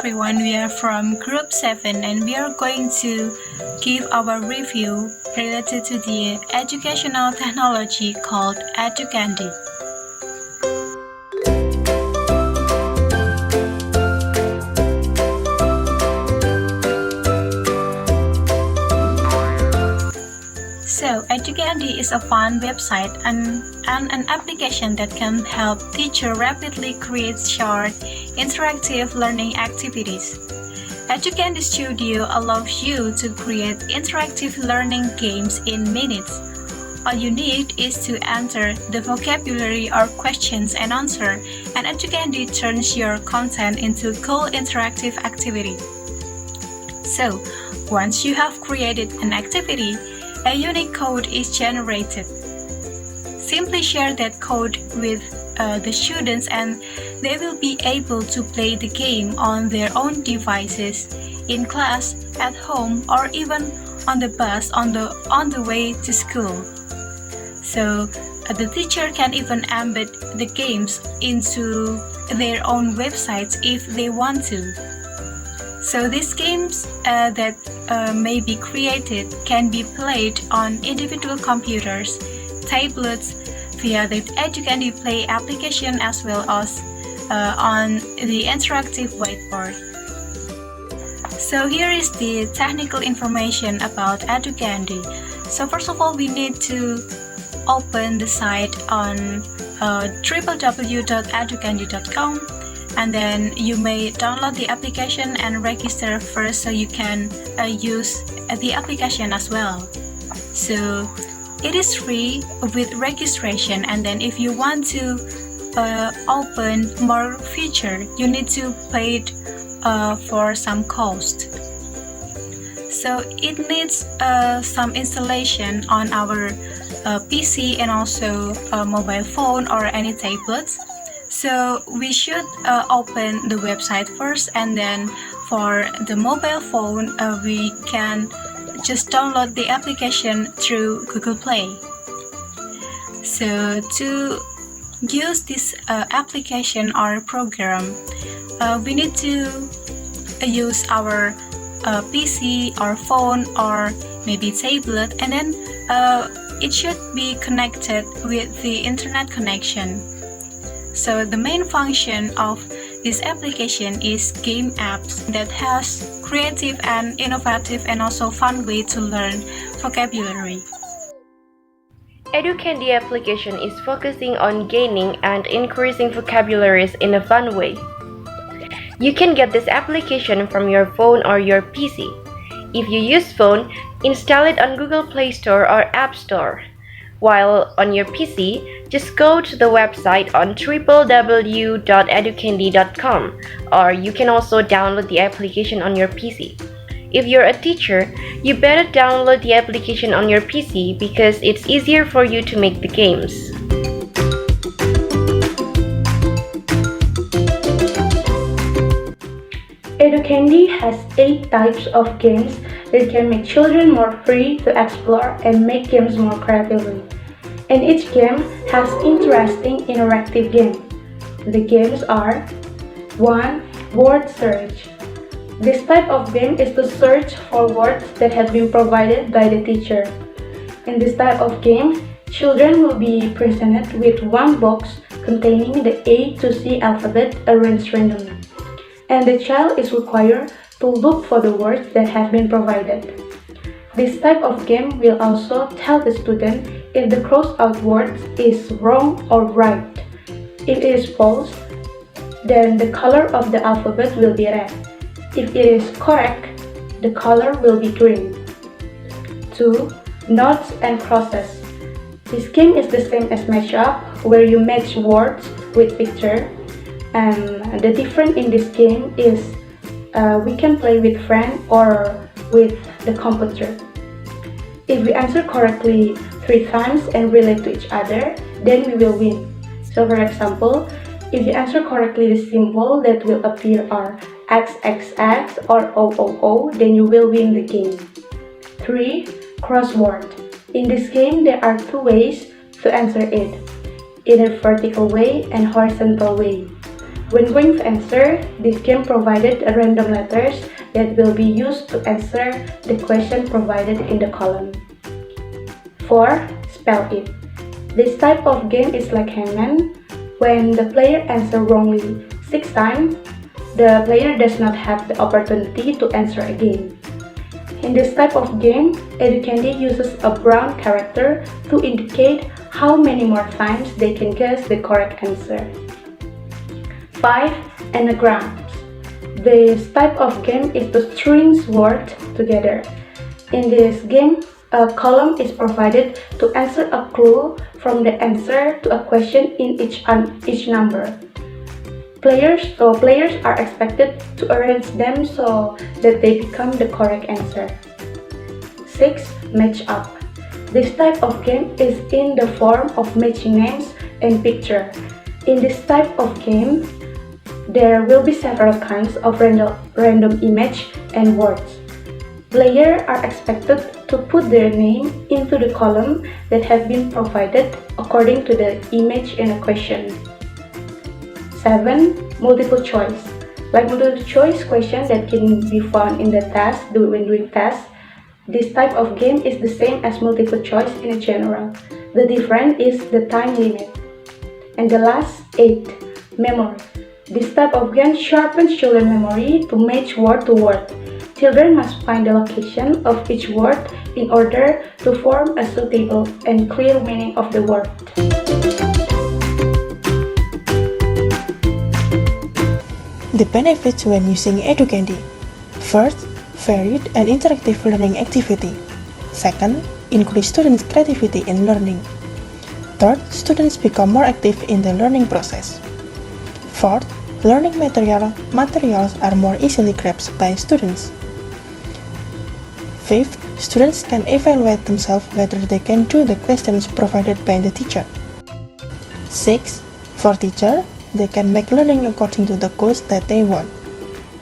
everyone, we are from Group 7 and we are going to give our review related to the educational technology called Educandy. So, Educandy is a fun website and an application that can help teachers rapidly create short, interactive learning activities. Educandy Studio allows you to create interactive learning games in minutes. All you need is to enter the vocabulary or questions and answer, and Educandy turns your content into cool interactive activity. So, once you have created an activity, a unique code is generated. Simply share that code with the students and they will be able to play the game on their own devices, in class, at home, or even on the bus on the way to school. So the teacher can even embed the games into their own websites if they want to. So these games that may be created can be played on individual computers, tablets, via the Educandy Play application as well as on the interactive whiteboard. So here is the technical information about Educandy. So first of all, we need to open the site on www.educandy.com. And then you may download the application and register first so you can use the application as well. So it is free with registration, and then if you want to open more feature, you need to pay it for some cost. So it needs some installation on our PC and also mobile phone or any tablets. So we should open the website first, and then for the mobile phone we can just download the application through Google Play. So to use this application or program, we need to use our PC or phone or maybe tablet, and then it should be connected with the internet connection. So the main function of this application is game apps that has creative and innovative and also fun way to learn vocabulary. Educandy application is focusing on gaining and increasing vocabularies in a fun way. You can get this application from your phone or your PC. If you use phone, install it on Google Play Store or App Store. While on your PC, just go to the website on www.educandy.com, or you can also download the application on your PC. If you're a teacher, you better download the application on your PC because it's easier for you to make the games. Educandy has 8 types of games that can make children more free to explore and make games more creatively. And each game has interesting interactive games. The games are 1. Word search. This type of game is to search for words that have been provided by the teacher. In this type of game, children will be presented with one box containing the A to Z alphabet arranged randomly, and the child is required to look for the words that have been provided. This type of game will also tell the student if the crossed out word is wrong or right. If it is false, then the color of the alphabet will be red. If it is correct, the color will be green. 2. Noughts and crosses. This game is the same as match-up, where you match words with picture. And the difference in this game is we can play with friends or with the computer. If we answer correctly 3 times and relate to each other, then we will win. So for example, if you answer correctly the symbol that will appear are XXX or OOO, then you will win the game. 3. Crossword. In this game, there are 2 ways to answer it, in a vertical way and horizontal way. When going to answer, this game provided random letters that will be used to answer the question provided in the column. 4. Spell it. This type of game is like hangman. When the player answers wrongly 6 times, the player does not have the opportunity to answer again. In this type of game, Educandy uses a brown character to indicate how many more times they can guess the correct answer. 5. Anagrams. This type of game is to string words together. In this game, a column is provided to answer a clue from the answer to a question in each number. Players are expected to arrange them so that they become the correct answer. 6. Match up. This type of game is in the form of matching names and picture. In this type of game, there will be several kinds of random image and words. Players are expected to put their name into the column that have been provided according to the image in a question. 7. Multiple choice. Like multiple choice question that can be found in the task when doing tasks, this type of game is the same as multiple choice in general. The difference is the time limit. And the last, 8. Memory. This type of game sharpens children's memory to match word to word. Children must find the location of each word in order to form a suitable and clear meaning of the word. The benefits when using Educandy. First, varied and interactive learning activity. Second, increase students' creativity in learning. Third, students become more active in the learning process. Fourth, learning materials are more easily grasped by students. Fifth, students can evaluate themselves whether they can do the questions provided by the teacher. Sixth, for teacher, they can make learning according to the goals that they want.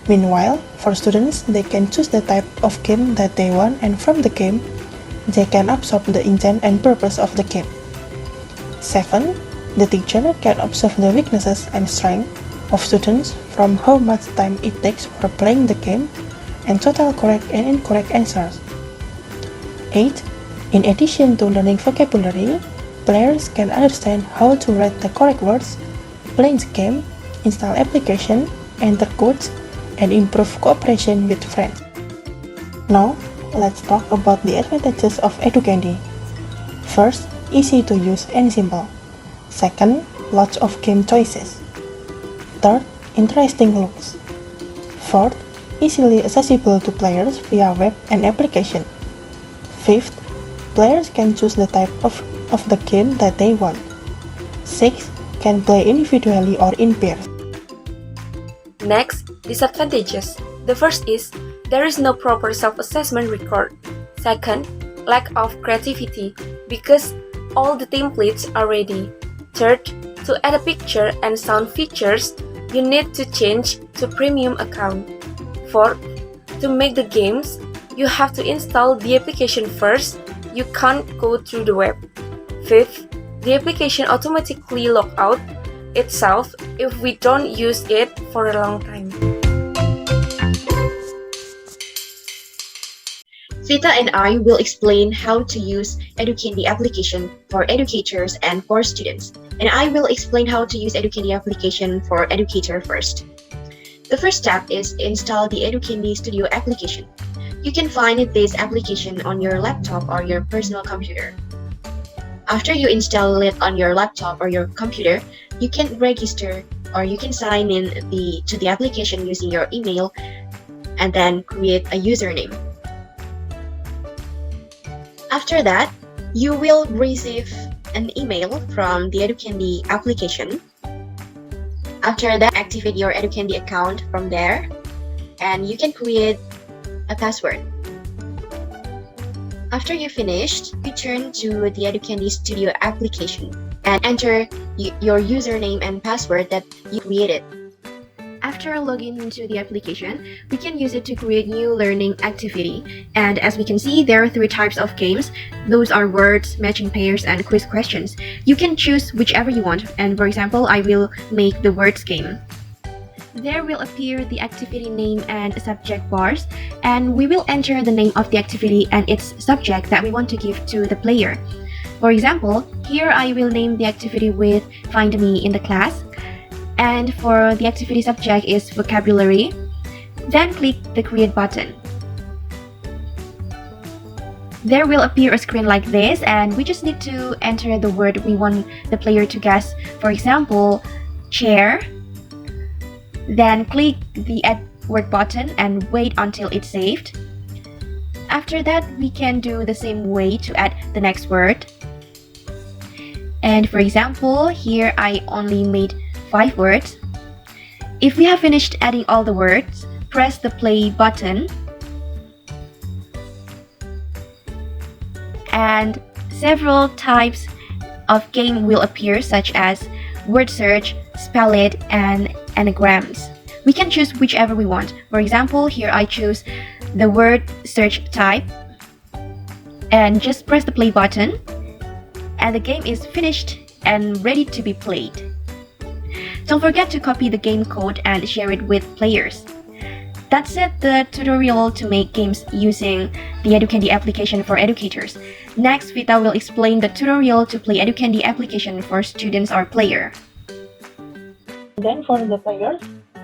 Meanwhile, for students, they can choose the type of game that they want, and from the game, they can absorb the intent and purpose of the game. 7. The teacher can observe the weaknesses and strengths of students from how much time it takes for playing the game and total correct and incorrect answers. 8. In addition to learning vocabulary, players can understand how to write the correct words, play the game, install application, enter codes, and improve cooperation with friends. Now, let's talk about the advantages of Educandy. First, easy to use and simple. Second, lots of game choices. Third, interesting looks. Fourth, easily accessible to players via web and application. Fifth, players can choose the type of the game that they want. Sixth, can play individually or in pairs. Next, disadvantages. The first is, there is no proper self-assessment record. Second, lack of creativity, because all the templates are ready. Third, to add a picture and sound features, you need to change to premium account. Fourth, to make the games, you have to install the application first, you can't go through the web. Fifth, the application automatically log out itself if we don't use it for a long time. Vita and I will explain how to use Educandy application for educators and for students. And I will explain how to use Educandy application for educator first. The first step is install the Educandy Studio application. You can find this application on your laptop or your personal computer. After you install it on your laptop or your computer, you can register or you can sign in to the application using your email and then create a username. After that, you will receive an email from the Educandy application. After that, activate your Educandy account from there and you can create a password. After you finished, return to the Educandy Studio application and enter your username and password that you created. After logging into the application, we can use it to create new learning activity. And as we can see, there are 3 types of games. Those are words, matching pairs, and quiz questions. You can choose whichever you want. And for example, I will make the words game. There will appear the activity name and subject bars, and we will enter the name of the activity and its subject that we want to give to the player. For example, here I will name the activity with Find Me in the class, and for the activity subject is vocabulary. Then click the Create button. There will appear a screen like this, and we just need to enter the word we want the player to guess. For example, chair. Then click the Add Word button and wait until it's saved. After that, we can do the same way to add the next word. And for example, here I only made 5 words. If we have finished adding all the words, press the play button. And several types of game will appear, such as word search, spell it, and anagrams. We can choose whichever we want. For example, here I choose the word search type and just press the play button, and the game is finished and ready to be played. Don't forget to copy the game code and share it with players. That's it, the tutorial to make games using the Educandy application for educators. Next, Vita will explain the tutorial to play Educandy application for students or player. Then for the players,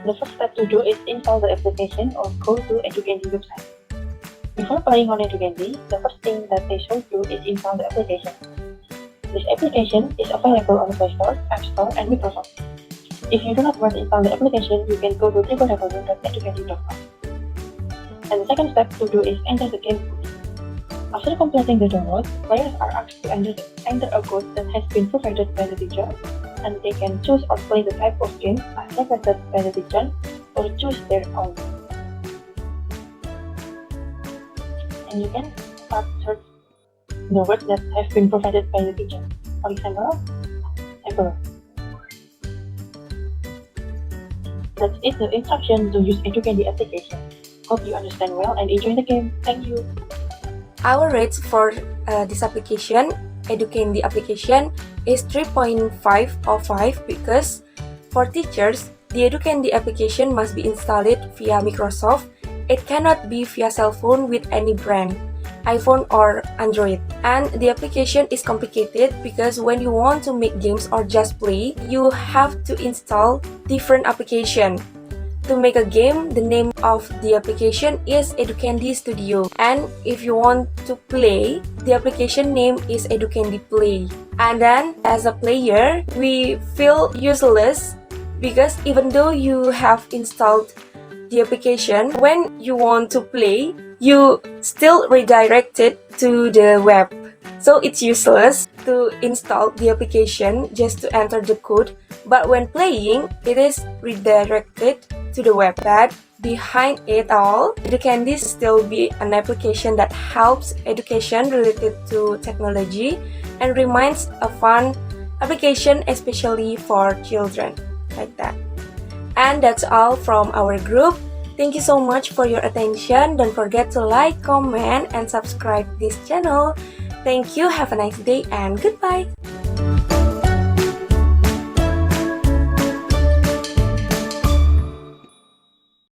the first step to do is install the application or go to Educandy website. Before playing on Educandy, the first thing that they should do is install the application. This application is available on the Play Store, App Store, and Microsoft. If you do not want to install the application, you can go to www.educandy.com. And the second step to do is enter the game code. After completing the download, players are asked to enter a code that has been provided by the teacher, and they can choose or play the type of game as requested by the teacher, or choose their own. And you can start search the words that have been provided by the teacher. For example, apple. That's it, the instruction to use Educandy application. Hope you understand well and enjoy the game. Thank you. Our rates for this application, Educandy application, is 3.5 or 5 because for teachers, the Educandy application must be installed via Microsoft. It cannot be via cell phone with any brand, iPhone or Android. And the application is complicated because when you want to make games or just play, you have to install different application. To make a game, the name of the application is Educandy Studio. And if you want to play, the application name is Educandy Play. And then, as a player, we feel useless because even though you have installed the application, when you want to play, you still redirected to the web. So it's useless to install the application just to enter the code, but when playing, it is redirected to the web. But behind it all, Educandy still be an application that helps education related to technology and remains a fun application especially for children, like that. And that's all from our group. Thank you so much for your attention. Don't forget to like, comment, and subscribe this channel. Thank you, have a nice day, and goodbye!